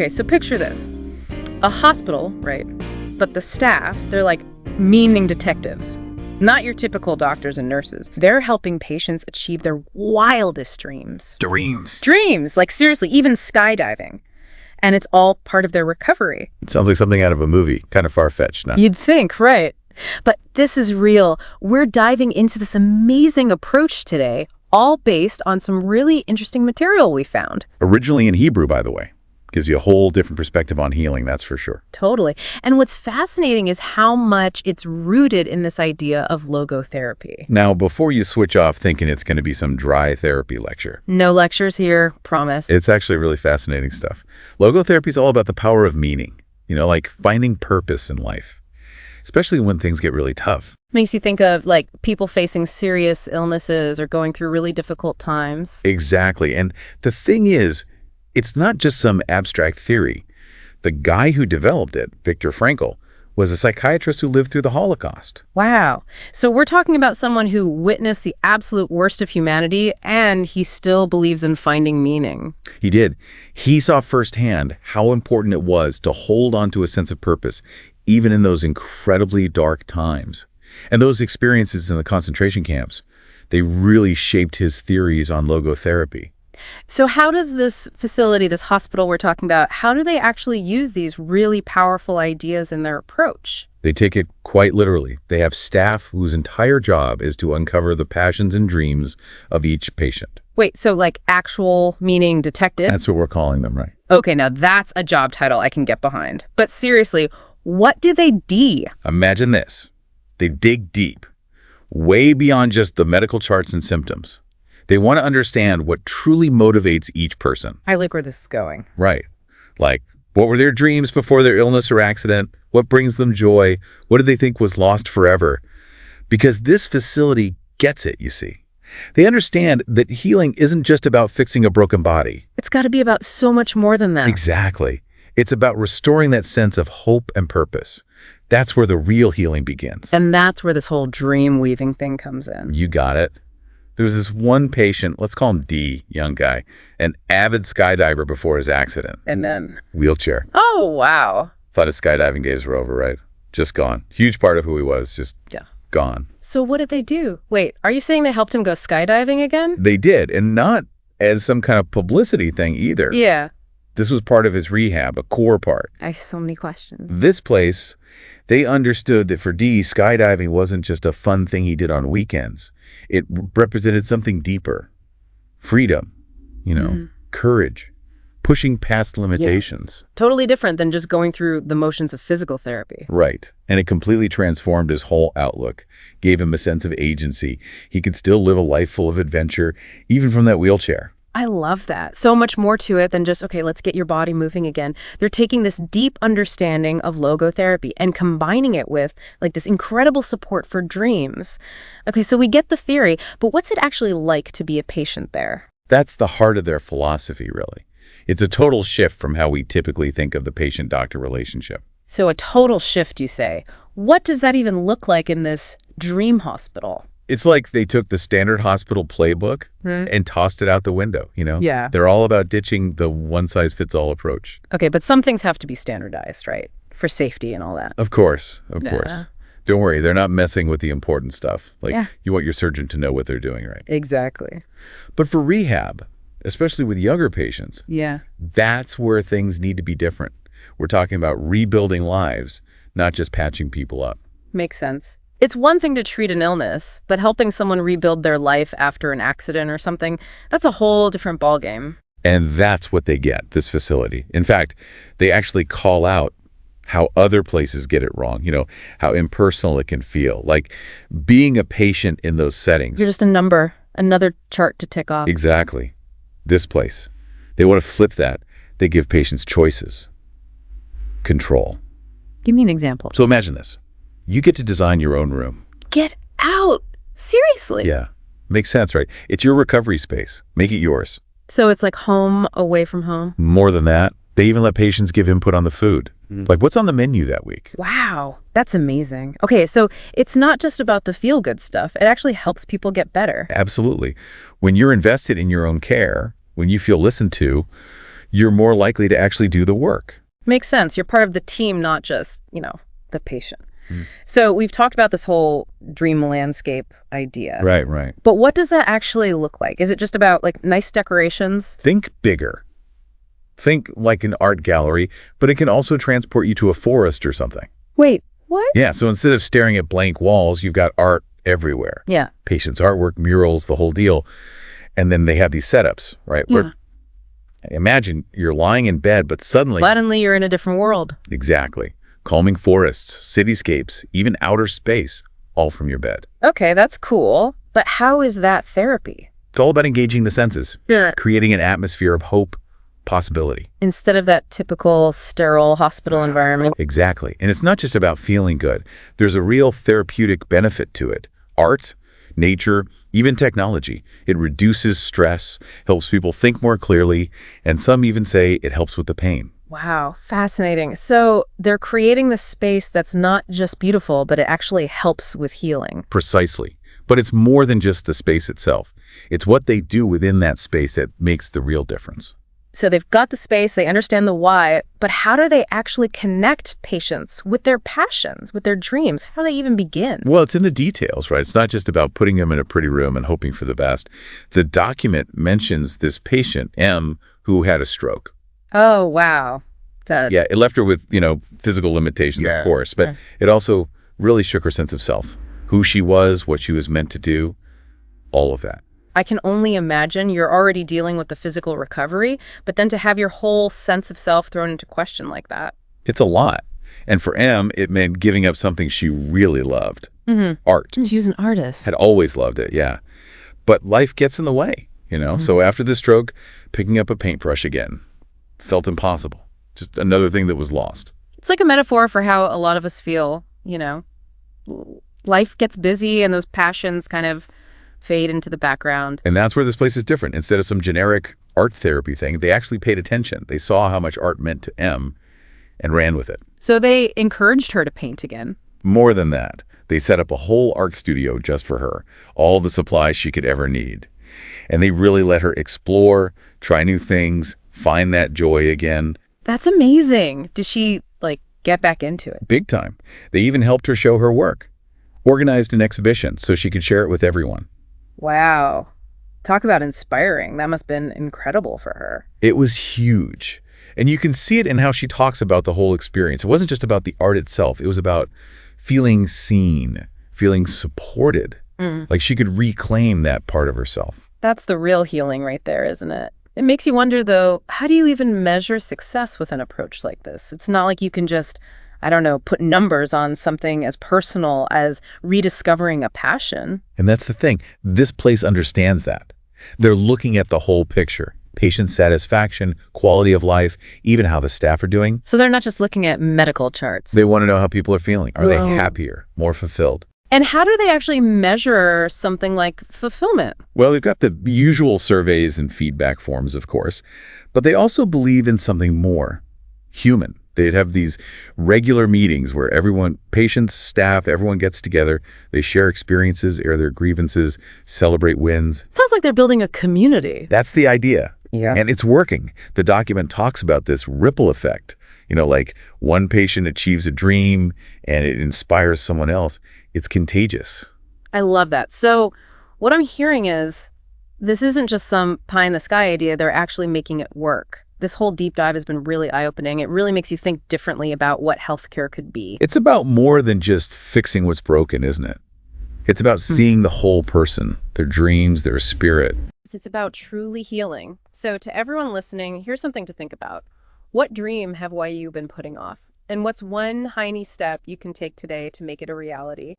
Okay, so picture this. A hospital, right? But the staff, they're like meaning detectives. Not your typical doctors and nurses. They're helping patients achieve their wildest dreams. Dreams. Dreams, like seriously, even skydiving. And it's all part of their recovery. It sounds like something out of a movie. Kind of far-fetched, no? You'd think, right? But this is real. We're diving into this amazing approach today, all based on some really interesting material we found. Originally in Hebrew, by the way. Gives you a whole different perspective on healing, that's for sure. Totally. And what's fascinating is how much it's rooted in this idea of logotherapy. Now, before you switch off thinking it's going to be some dry therapy lecture. No lectures here, promise. It's actually really fascinating stuff. Logotherapy is all about the power of meaning, like finding purpose in life, especially when things get really tough. Makes you think of like people facing serious illnesses or going through really difficult times. Exactly. And the thing is, it's not just some abstract theory. The guy who developed it, Viktor Frankl, was a psychiatrist who lived through the Holocaust. Wow. So we're talking about someone who witnessed the absolute worst of humanity, and he still believes in finding meaning. He did. He saw firsthand how important it was to hold on to a sense of purpose, even in those incredibly dark times. And those experiences in the concentration camps, they really shaped his theories on logotherapy. So how does this facility, this hospital we're talking about, how do they actually use these really powerful ideas in their approach? They take it quite literally. They have staff whose entire job is to uncover the passions and dreams of each patient. Wait, so like actual meaning detectives? That's what we're calling them, right? Okay, now that's a job title I can get behind. But seriously, what do they do? Imagine this. They dig deep, way beyond just the medical charts and symptoms. They want to understand what truly motivates each person. I like where this is going. Right. Like, what were their dreams before their illness or accident? What brings them joy? What did they think was lost forever? Because this facility gets it, you see. They understand that healing isn't just about fixing a broken body. It's got to be about so much more than that. Exactly. It's about restoring that sense of hope and purpose. That's where the real healing begins. And that's where this whole dream weaving thing comes in. You got it. There was this one patient, let's call him D, young guy, an avid skydiver before his accident. And then? Wheelchair. Oh, wow. Thought his skydiving days were over, right? Just gone. Huge part of who he was, just gone. So what did they do? Wait, are you saying they helped him go skydiving again? They did, and not as some kind of publicity thing either. Yeah. This was part of his rehab, a core part. I have so many questions. This place, they understood that for D, skydiving wasn't just a fun thing he did on weekends. It represented something deeper. Freedom, courage, pushing past limitations. Yeah. Totally different than just going through the motions of physical therapy. Right. And it completely transformed his whole outlook, gave him a sense of agency. He could still live a life full of adventure, even from that wheelchair. I love that. So much more to it than just, okay, let's get your body moving again. They're taking this deep understanding of logotherapy and combining it with like this incredible support for dreams. Okay, so we get the theory, but what's it actually like to be a patient there? That's the heart of their philosophy, really. It's a total shift from how we typically think of the patient-doctor relationship. So a total shift, you say. What does that even look like in this dream hospital? It's like they took the standard hospital playbook and tossed it out the window, Yeah. They're all about ditching the one-size-fits-all approach. Okay, but some things have to be standardized, right? For safety and all that. Of course. Don't worry, they're not messing with the important stuff. Like, you want your surgeon to know what they're doing, right? Exactly. But for rehab, especially with younger patients, that's where things need to be different. We're talking about rebuilding lives, not just patching people up. Makes sense. It's one thing to treat an illness, but helping someone rebuild their life after an accident or something, that's a whole different ballgame. And that's what they get, this facility. In fact, they actually call out how other places get it wrong, how impersonal it can feel. Like being a patient in those settings. You're just a number, another chart to tick off. Exactly. This place. They want to flip that. They give patients choices. Control. Give me an example. So imagine this. You get to design your own room. Get out! Seriously? Yeah. Makes sense, right? It's your recovery space. Make it yours. So it's like home away from home? More than that, they even let patients give input on the food. Like what's on the menu that week? Wow, that's amazing. Okay, so it's not just about the feel-good stuff. It actually helps people get better. Absolutely. When you're invested in your own care, when you feel listened to, you're more likely to actually do the work. Makes sense. You're part of the team, not just, the patient. So we've talked about this whole dream landscape idea. Right. But what does that actually look like? Is it just about like nice decorations? Think bigger. Think like an art gallery, but it can also transport you to a forest or something. Wait, what? Yeah, so instead of staring at blank walls, you've got art everywhere. Yeah. Patients' artwork, murals, the whole deal. And then they have these setups, right? Yeah. Where imagine you're lying in bed, but Suddenly you're in a different world. Exactly. Calming forests, cityscapes, even outer space, all from your bed. Okay, that's cool. But how is that therapy? It's all about engaging the senses, Yeah. creating an atmosphere of hope, possibility. Instead of that typical sterile hospital environment. Exactly. And it's not just about feeling good. There's a real therapeutic benefit to it. Art, nature, even technology. It reduces stress, helps people think more clearly, and some even say it helps with the pain. Wow, fascinating. So they're creating this space that's not just beautiful, but it actually helps with healing. Precisely. But it's more than just the space itself. It's what they do within that space that makes the real difference. So they've got the space, they understand the why, but how do they actually connect patients with their passions, with their dreams? How do they even begin? Well, it's in the details, right? It's not just about putting them in a pretty room and hoping for the best. The document mentions this patient, M, who had a stroke. Oh, wow. Yeah, it left her with, physical limitations, of course, but it also really shook her sense of self, who she was, what she was meant to do, all of that. I can only imagine you're already dealing with the physical recovery, but then to have your whole sense of self thrown into question like that. It's a lot. And for M, it meant giving up something she really loved. Art. She was an artist. Had always loved it, yeah. But life gets in the way, So after the stroke, picking up a paintbrush again felt impossible. Just another thing that was lost. It's like a metaphor for how a lot of us feel, Life gets busy and those passions kind of fade into the background. And that's where this place is different. Instead of some generic art therapy thing, they actually paid attention. They saw how much art meant to M and ran with it. So they encouraged her to paint again. More than that, they set up a whole art studio just for her, all the supplies she could ever need. And they really let her explore, try new things, find that joy again. That's amazing. Did she, get back into it? Big time. They even helped her show her work, organized an exhibition so she could share it with everyone. Wow. Talk about inspiring. That must have been incredible for her. It was huge. And you can see it in how she talks about the whole experience. It wasn't just about the art itself. It was about feeling seen, feeling supported. Like she could reclaim that part of herself. That's the real healing right there, isn't it? It makes you wonder, though, how do you even measure success with an approach like this? It's not like you can just, put numbers on something as personal as rediscovering a passion. And that's the thing. This place understands that. They're looking at the whole picture. Patient satisfaction, quality of life, even how the staff are doing. So they're not just looking at medical charts. They want to know how people are feeling. Are they happier, more fulfilled? And how do they actually measure something like fulfillment? Well, they've got the usual surveys and feedback forms, of course, but they also believe in something more human. They'd have these regular meetings where everyone, patients, staff, everyone gets together. They share experiences, air their grievances, celebrate wins. Sounds like they're building a community. That's the idea. Yeah. And it's working. The document talks about this ripple effect. Like one patient achieves a dream and it inspires someone else. It's contagious. I love that. So what I'm hearing is this isn't just some pie-in-the-sky idea. They're actually making it work. This whole deep dive has been really eye-opening. It really makes you think differently about what healthcare could be. It's about more than just fixing what's broken, isn't it? It's about seeing the whole person, their dreams, their spirit. It's about truly healing. So to everyone listening, here's something to think about. What dream have you been putting off? And what's one tiny step you can take today to make it a reality?